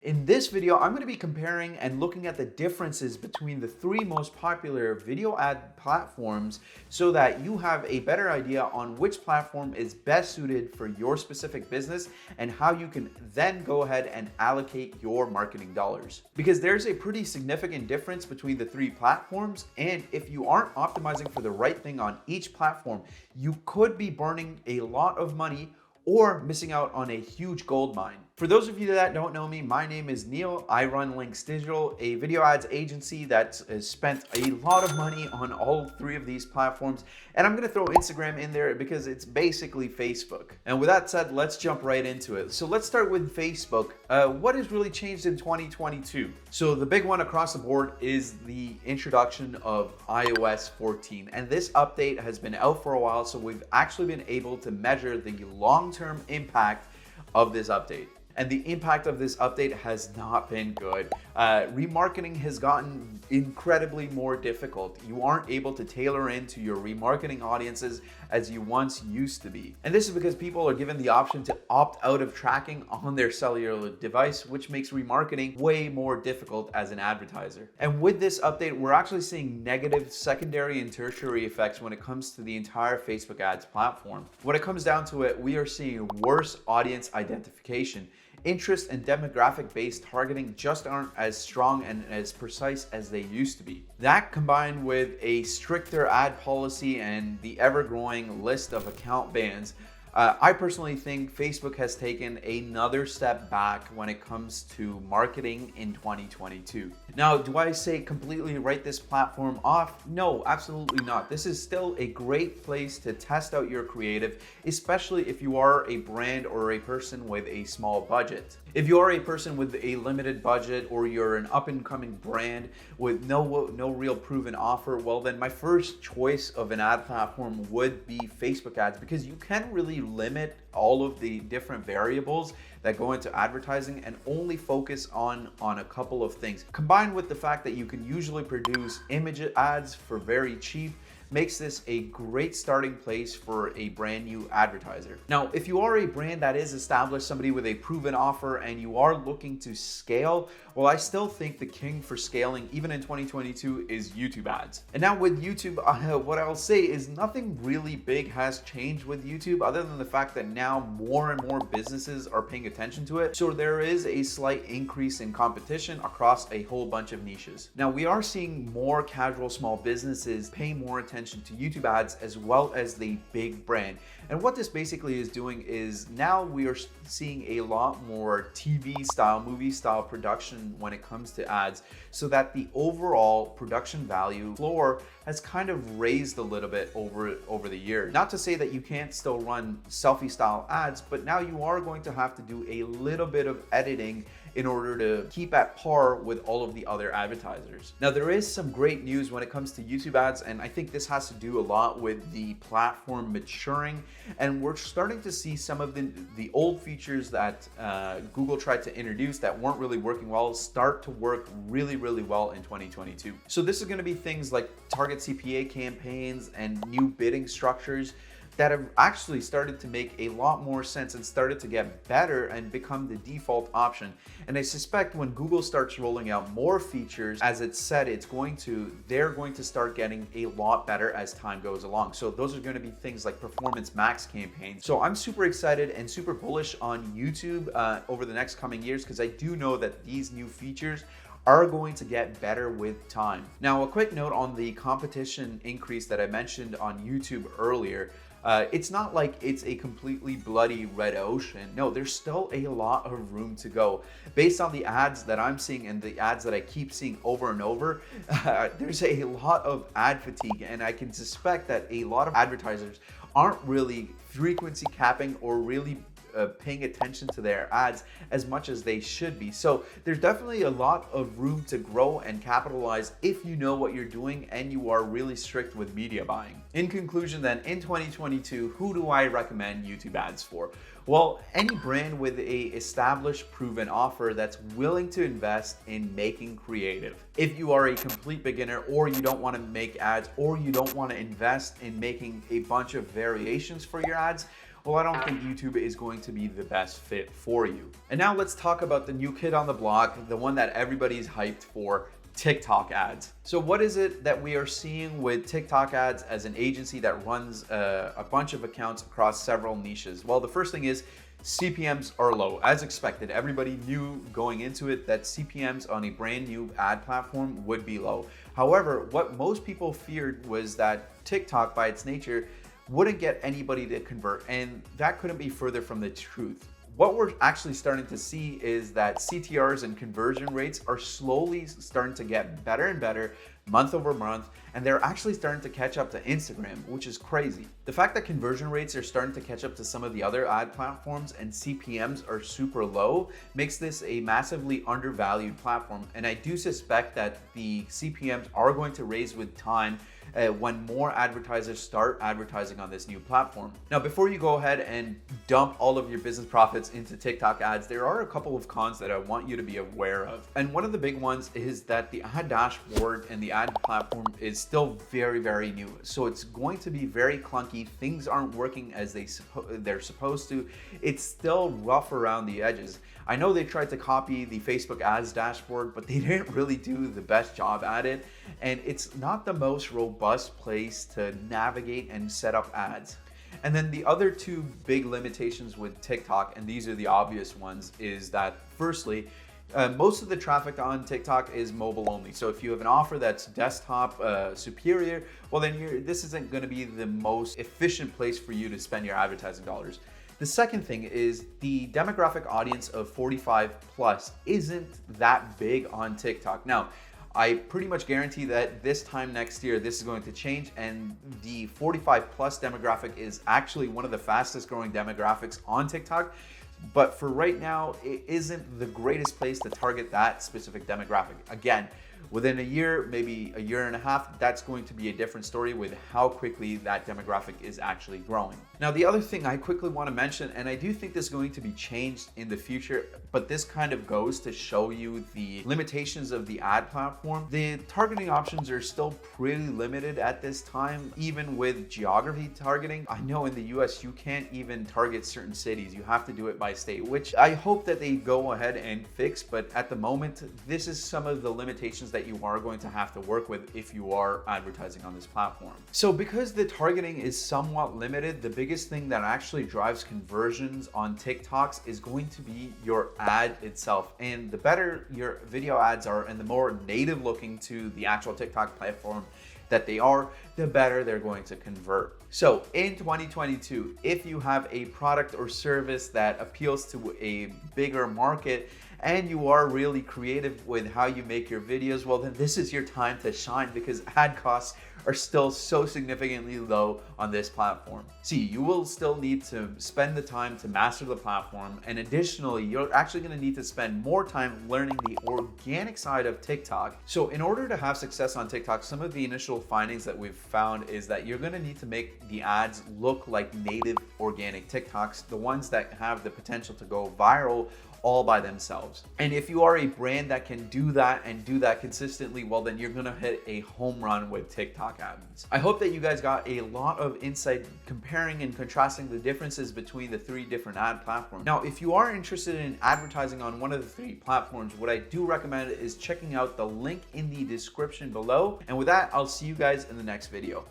In this video, I'm going to be comparing and looking at the differences between the three most popular video ad platforms so that you have a better idea on which platform is best suited for your specific business and how you can then go ahead and allocate your marketing dollars. Because there's a pretty significant difference between the three platforms, and if you aren't optimizing for the right thing on each platform, you could be burning a lot of money or missing out on a huge gold mine. For those of you that don't know me, my name is Neil. I run Links Digital, a video ads agency that has spent a lot of money on all three of these platforms. And I'm gonna throw Instagram in there because it's basically Facebook. And with that said, let's jump right into it. So let's start with Facebook. What has really changed in 2022? So the big one across the board is the introduction of iOS 14. And this update has been out for a while, so we've actually been able to measure the long-term impact of this update. And the impact of this update has not been good. Remarketing has gotten incredibly more difficult. You aren't able to tailor into your remarketing audiences as you once used to be. And this is because people are given the option to opt out of tracking on their cellular device, which makes remarketing way more difficult as an advertiser. And with this update, we're actually seeing negative secondary and tertiary effects when it comes to the entire Facebook ads platform. When it comes down to it, we are seeing worse audience identification. Interest and demographic based targeting just aren't as strong and as precise as they used to be. That combined with a stricter ad policy and the ever growing list of account bans, I personally think Facebook has taken another step back when it comes to marketing in 2022. Now, do I say completely write this platform off? No, absolutely not. This is still a great place to test out your creative, especially if you are a brand or a person with a small budget. If you are a person with a limited budget or you're an up-and-coming brand with no real proven offer, well then my first choice of an ad platform would be Facebook ads, because you can really limit all of the different variables that go into advertising and only focus on a couple of things. Combined with the fact that you can usually produce image ads for very cheap, makes this a great starting place for a brand new advertiser. Now, if you are a brand that is established, somebody with a proven offer, and you are looking to scale, well, I still think the king for scaling, even in 2022, is YouTube ads. And now with YouTube, what I'll say is nothing really big has changed with YouTube, other than the fact that now more and more businesses are paying attention to it. So there is a slight increase in competition across a whole bunch of niches. Now, we are seeing more casual small businesses pay more attention to YouTube ads as well as the big brand. And what this basically is doing is now we are seeing a lot more TV style, movie style production when it comes to ads, so that the overall production value floor has kind of raised a little bit over the years. Not to say that you can't still run selfie style ads, but now you are going to have to do a little bit of editing in order to keep at par with all of the other advertisers. Now, there is some great news when it comes to YouTube ads, and I think this has to do a lot with the platform maturing, and we're starting to see some of the old features that Google tried to introduce that weren't really working well start to work really well in 2022. So this is going to be things like target CPA campaigns and new bidding structures that have actually started to make a lot more sense and started to get better and become the default option. And I suspect when Google starts rolling out more features, as it said they're going to start getting a lot better as time goes along. So those are going to be things like performance max campaigns. So I'm super excited and super bullish on YouTube over the next coming years, because I do know that these new features are going to get better with time. Now, a quick note on the competition increase that I mentioned on YouTube earlier. It's not like it's a completely bloody red ocean. No, there's still a lot of room to go. Based on the ads that I'm seeing and the ads that I keep seeing over and over, there's a lot of ad fatigue, and I can suspect that a lot of advertisers aren't really frequency capping or really paying attention to their ads as much as they should be. So there's definitely a lot of room to grow and capitalize if you know what you're doing and you are really strict with media buying. In conclusion then, in 2022, who do I recommend YouTube ads for? Well, any brand with a established, proven offer that's willing to invest in making creative. If you are a complete beginner, or you don't want to make ads, or you don't want to invest in making a bunch of variations for your ads, well, I don't think YouTube is going to be the best fit for you. And now let's talk about the new kid on the block, the one that everybody's hyped for, TikTok ads. So what is it that we are seeing with TikTok ads as an agency that runs a bunch of accounts across several niches? Well, the first thing is CPMs are low. As expected, everybody knew going into it that CPMs on a brand new ad platform would be low. However, what most people feared was that TikTok, by its nature, wouldn't get anybody to convert, and that couldn't be further from the truth. What we're actually starting to see is that CTRs and conversion rates are slowly starting to get better and better month over month, and they're actually starting to catch up to Instagram, which is crazy. The fact that conversion rates are starting to catch up to some of the other ad platforms and CPMs are super low makes this a massively undervalued platform, and I do suspect that the CPMs are going to raise with time when more advertisers start advertising on this new platform. Now, before you go ahead and dump all of your business profits into TikTok ads, there are a couple of cons that I want you to be aware of. And one of the big ones is that the ad dashboard and the ad platform is still very, very new. So it's going to be very clunky. Things aren't working as they're supposed to. It's still rough around the edges. I know they tried to copy the Facebook ads dashboard, but they didn't really do the best job at it. And it's not the most robust place to navigate and set up ads. And then the other two big limitations with TikTok, and these are the obvious ones, is that firstly, most of the traffic on TikTok is mobile only. So if you have an offer that's desktop superior, well then this isn't going to be the most efficient place for you to spend your advertising dollars. The second thing is the demographic audience of 45 plus isn't that big on TikTok. Now, I pretty much guarantee that this time next year, this is going to change, and the 45 plus demographic is actually one of the fastest growing demographics on TikTok. But for right now, it isn't the greatest place to target that specific demographic. Again, within a year, maybe a year and a half, that's going to be a different story with how quickly that demographic is actually growing. Now, the other thing I quickly want to mention, and I do think this is going to be changed in the future, but this kind of goes to show you the limitations of the ad platform. The targeting options are still pretty limited at this time, even with geography targeting. I know in the US, you can't even target certain cities. You have to do it by state, which I hope that they go ahead and fix. But at the moment, this is some of the limitations that you are going to have to work with if you are advertising on this platform. So because the targeting is somewhat limited, the biggest thing that actually drives conversions on TikToks is going to be your ad itself. And the better your video ads are and the more native looking to the actual TikTok platform that they are, the better they're going to convert. So in 2022, if you have a product or service that appeals to a bigger market and you are really creative with how you make your videos, well then this is your time to shine, because ad costs are still so significantly low on this platform. See, you will still need to spend the time to master the platform, and additionally, you're actually going to need to spend more time learning the organic side of TikTok. So in order to have success on TikTok, some of the initial findings that we've found is that you're going to need to make the ads look like native organic TikToks, the ones that have the potential to go viral all by themselves. And if you are a brand that can do that and do that consistently, well then you're gonna hit a home run with TikTok ads. I hope that you guys got a lot of insight comparing and contrasting the differences between the three different ad platforms. Now, if you are interested in advertising on one of the three platforms, what I do recommend is checking out the link in the description below. And with that, I'll see you guys in the next video.